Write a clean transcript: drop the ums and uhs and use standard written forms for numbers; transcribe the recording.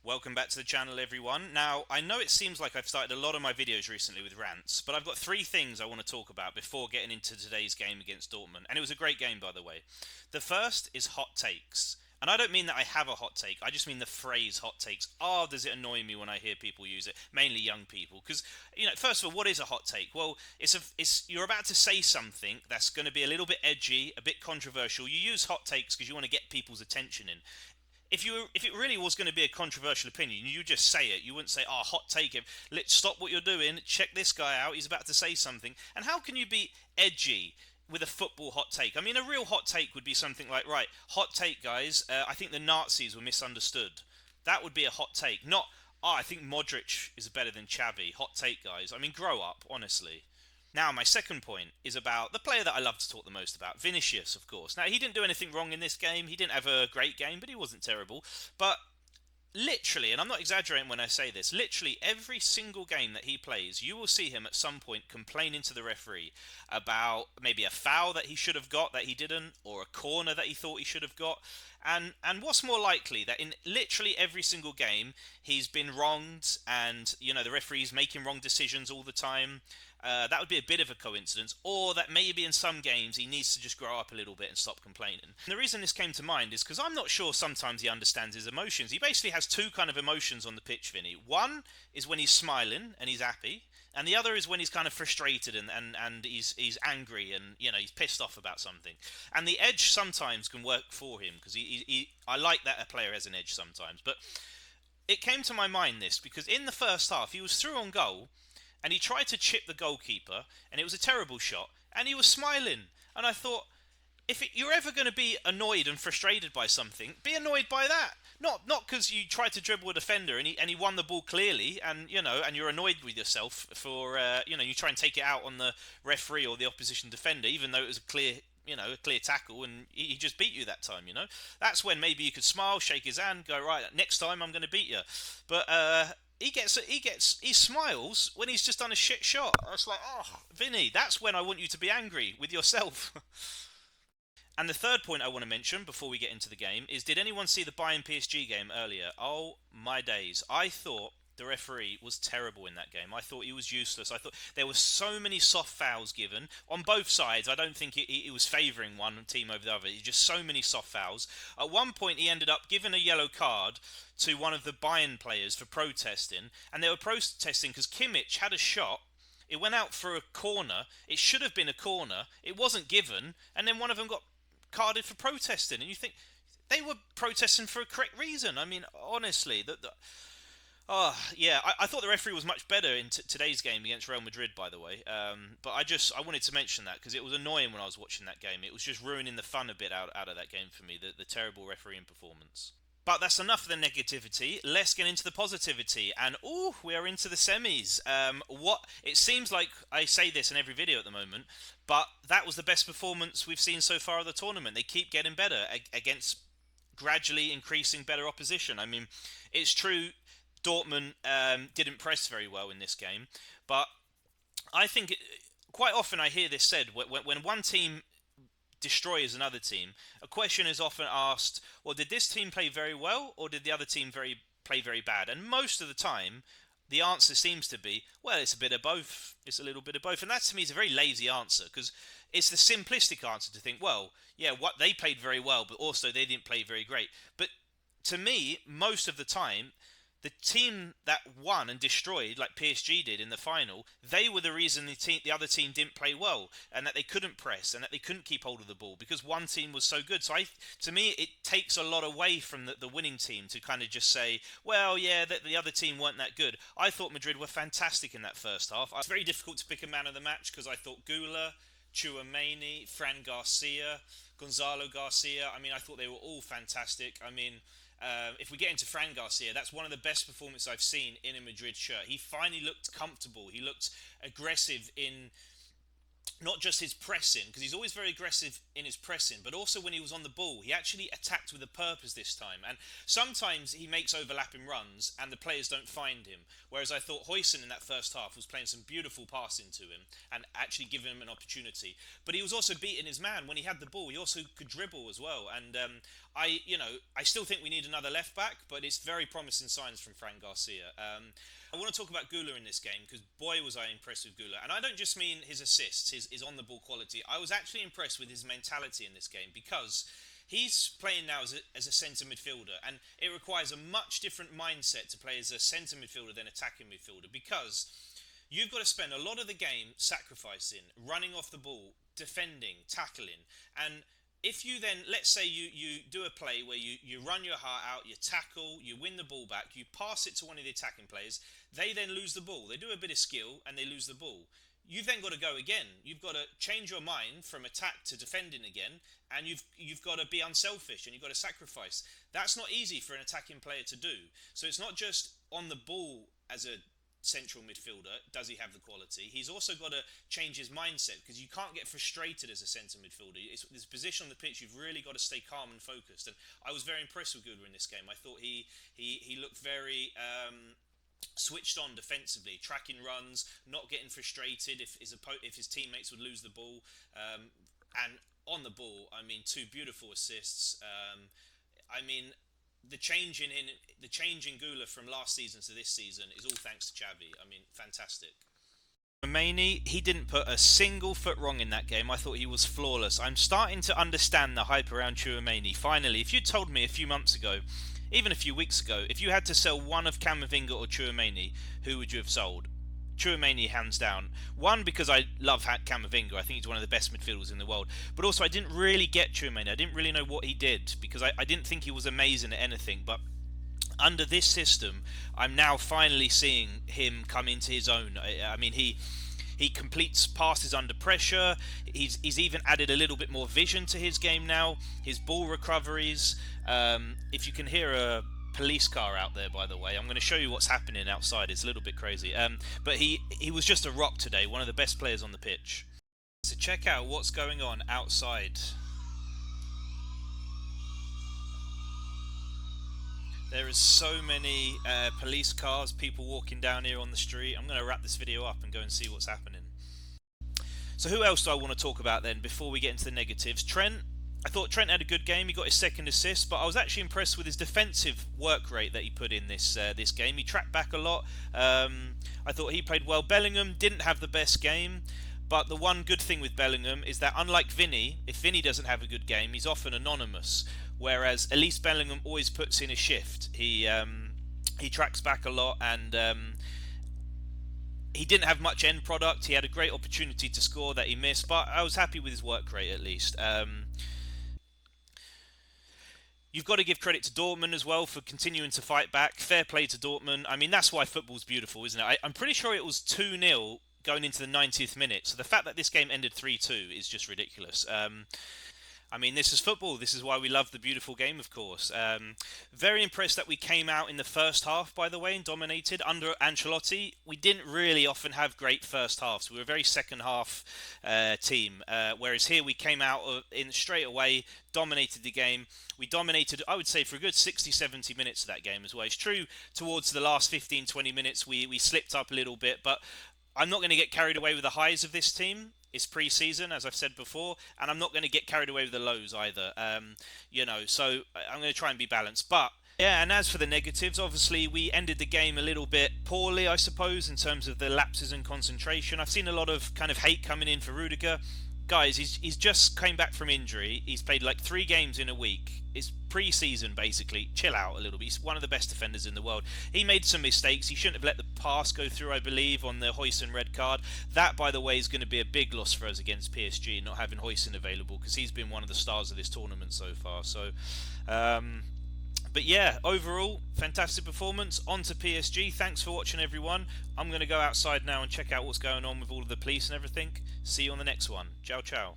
Welcome back to the channel, everyone. Now, I know it seems like I've started a lot of my videos recently with rants, but I've got three things I want to talk about before getting into today's game against Dortmund. And it was a great game, by the way. The first is hot takes. And I don't mean that I have a hot take, I just mean the phrase hot takes. Oh, does it annoy me when I hear people use it, mainly young people? Because, first of all, what is a hot take? Well, you're about to say something that's going to be a little bit edgy, a bit controversial. You use hot takes because you want to get people's attention in. If it really was going to be a controversial opinion, you just say it. You wouldn't say, "Oh, hot take him. Let's stop what you're doing. Check this guy out. He's about to say something." And how can you be edgy with a football hot take? I mean, a real hot take would be something like, "Right, hot take, guys. I think the Nazis were misunderstood." That would be a hot take. Not, "Oh, I think Modric is better than Xavi." Hot take, guys. I mean, grow up, honestly. Now, my second point is about the player that I love to talk the most about, Vinicius, of course. Now, he didn't do anything wrong in this game. He didn't have a great game, but he wasn't terrible. But literally, and I'm not exaggerating when I say this, literally every single game that he plays, you will see him at some point complaining to the referee about maybe a foul that he should have got that he didn't, or a corner that he thought he should have got. And what's more likely that in literally every single game he's been wronged, and the referee's making wrong decisions all the time. That would be a bit of a coincidence, or that maybe in some games he needs to just grow up a little bit and stop complaining. And the reason this came to mind is because I'm not sure sometimes he understands his emotions. He basically has two kind of emotions on the pitch, Vinny. One is when he's smiling and he's happy, and the other is when he's kind of frustrated and he's angry and he's pissed off about something. And the edge sometimes can work for him because I like that a player has an edge sometimes. But it came to my mind this because in the first half he was through on goal and he tried to chip the goalkeeper, and it was a terrible shot, and he was smiling. And I thought, you're ever going to be annoyed and frustrated by something, be annoyed by that. Not because you tried to dribble a defender and he won the ball clearly, and you're annoyed with yourself for you try and take it out on the referee or the opposition defender, even though it was a clear tackle, and he just beat you that time. That's when maybe you could smile, shake his hand, go, right, next time I'm going to beat you. But he smiles when he's just done a shit shot. It's like, oh, Vinny, that's when I want you to be angry with yourself. And the third point I want to mention before we get into the game is, did anyone see the Bayern PSG game earlier? Oh my days. I thought the referee was terrible in that game. I thought he was useless. I thought there were so many soft fouls given on both sides. I don't think he was favouring one team over the other. Just so many soft fouls. At one point, he ended up giving a yellow card to one of the Bayern players for protesting, and they were protesting because Kimmich had a shot. It went out for a corner. It should have been a corner. It wasn't given, and then one of them got carded for protesting. And you think they were protesting for a correct reason. I mean, honestly, oh, yeah, I thought the referee was much better in today's game against Real Madrid, by the way. But I wanted to mention that because it was annoying when I was watching that game. It was just ruining the fun a bit out of that game for me, the terrible refereeing performance. But that's enough of the negativity. Let's get into the positivity. And, we are into the semis. It seems like I say this in every video at the moment, but that was the best performance we've seen so far of the tournament. They keep getting better against gradually increasing better opposition. I mean, it's true Dortmund didn't press very well in this game, but I think quite often I hear this said when one team destroys another team, a question is often asked, well, did this team play very well or did the other team play very bad? And most of the time the answer seems to be, well, it's a bit of both. It's a little bit of both. And that to me is a very lazy answer because it's the simplistic answer to think, well, yeah, what they played very well, but also they didn't play very great. But to me, most of the time, the team that won and destroyed, like PSG did in the final, they were the reason the other team didn't play well, and that they couldn't press, and that they couldn't keep hold of the ball because one team was so good. So to me, it takes a lot away from the winning team to kind of just say, well, yeah, the other team weren't that good. I thought Madrid were fantastic in that first half. It's very difficult to pick a man of the match because I thought Guler, Tchouameni, Fran Garcia, Gonzalo Garcia, I mean, I thought they were all fantastic. I mean, if we get into Fran Garcia, that's one of the best performances I've seen in a Madrid shirt. He finally looked comfortable. He looked aggressive in not just his pressing, because he's always very aggressive in his pressing, but also when he was on the ball, he actually attacked with a purpose this time. And sometimes he makes overlapping runs and the players don't find him. Whereas I thought Huijsen in that first half was playing some beautiful passing to him and actually giving him an opportunity. But he was also beating his man when he had the ball. He also could dribble as well. And I still think we need another left back, but it's very promising signs from Frank Garcia. I want to talk about Guler in this game because boy was I impressed with Guler, and I don't just mean his assists, his on the ball quality. I was actually impressed with his mentality in this game because he's playing now as a centre midfielder, and it requires a much different mindset to play as a centre midfielder than attacking midfielder because you've got to spend a lot of the game sacrificing, running off the ball, defending, tackling, and if you then, let's say you do a play where you run your heart out, you tackle, you win the ball back, you pass it to one of the attacking players, they then lose the ball. They do a bit of skill and they lose the ball. You've then got to go again. You've got to change your mind from attack to defending again, and you've got to be unselfish and you've got to sacrifice. That's not easy for an attacking player to do. So it's not just on the ball as a central midfielder, does he have the quality? He's also got to change his mindset because you can't get frustrated as a centre midfielder. It's this position on the pitch, you've really got to stay calm and focused. And I was very impressed with Guler in this game. I thought he looked very switched on defensively, tracking runs, not getting frustrated if his teammates would lose the ball, and on the ball, I mean, two beautiful assists. I mean, the change in Guler from last season to this season is all thanks to Xavi. I mean, fantastic. Tchouameni, he didn't put a single foot wrong in that game. I thought he was flawless. I'm starting to understand the hype around Tchouameni. Finally, if you told me a few months ago, even a few weeks ago, if you had to sell one of Camavinga or Tchouameni, who would you have sold? Tchouameni, hands down. One, because I love Camavinga. I think he's one of the best midfielders in the world. But also, I didn't really get Tchouameni. I didn't really know what he did because I didn't think he was amazing at anything. But under this system, I'm now finally seeing him come into his own. I mean, he completes passes under pressure. He's even added a little bit more vision to his game now. His ball recoveries. If you can hear a police car out there, by the way, I'm going to show you what's happening outside. It's a little bit crazy. But he was just a rock today, one of the best players on the pitch. So check out what's going on outside. There is so many police cars, people walking down here on the street. I'm going to wrap this video up and go and see what's happening. So who else do I want to talk about then before we get into the negatives? Trent. I thought Trent had a good game. He got his second assist, but I was actually impressed with his defensive work rate that he put in this game. He tracked back a lot. I thought he played well. Bellingham didn't have the best game, but the one good thing with Bellingham is that unlike Vinny, if Vinny doesn't have a good game, he's often anonymous. Whereas at least Bellingham always puts in a shift. He tracks back a lot, and he didn't have much end product. He had a great opportunity to score that he missed, but I was happy with his work rate at least. You've got to give credit to Dortmund as well for continuing to fight back. Fair play to Dortmund. I mean, that's why football's beautiful, isn't it? I'm pretty sure it was 2-0 going into the 90th minute. So the fact that this game ended 3-2 is just ridiculous. I mean, this is football. This is why we love the beautiful game, of course. Very impressed that we came out in the first half, by the way, and dominated. Under Ancelotti, we didn't really often have great first halves. We were a very second half team. Whereas here we came out in straight away, dominated the game. We dominated, I would say, for a good 60-70 minutes of that game as well. It's true, towards the last 15-20 minutes, we slipped up a little bit, but I'm not going to get carried away with the highs of this team. It's pre-season, as I've said before, and I'm not going to get carried away with the lows either. So I'm going to try and be balanced. But yeah, and as for the negatives, obviously we ended the game a little bit poorly, I suppose, in terms of the lapses in concentration. I've seen a lot of kind of hate coming in for Rudiger. Guys, he's just came back from injury. He's played like 3 games in a week. It's pre-season, basically. Chill out a little bit. He's one of the best defenders in the world. He made some mistakes. He shouldn't have let the pass go through, I believe, on the Huijsen red card. That, by the way, is going to be a big loss for us against PSG, not having Huijsen available, because he's been one of the stars of this tournament so far. So, but yeah, overall, fantastic performance. On to PSG. Thanks for watching, everyone. I'm going to go outside now and check out what's going on with all of the police and everything. See you on the next one. Ciao, ciao.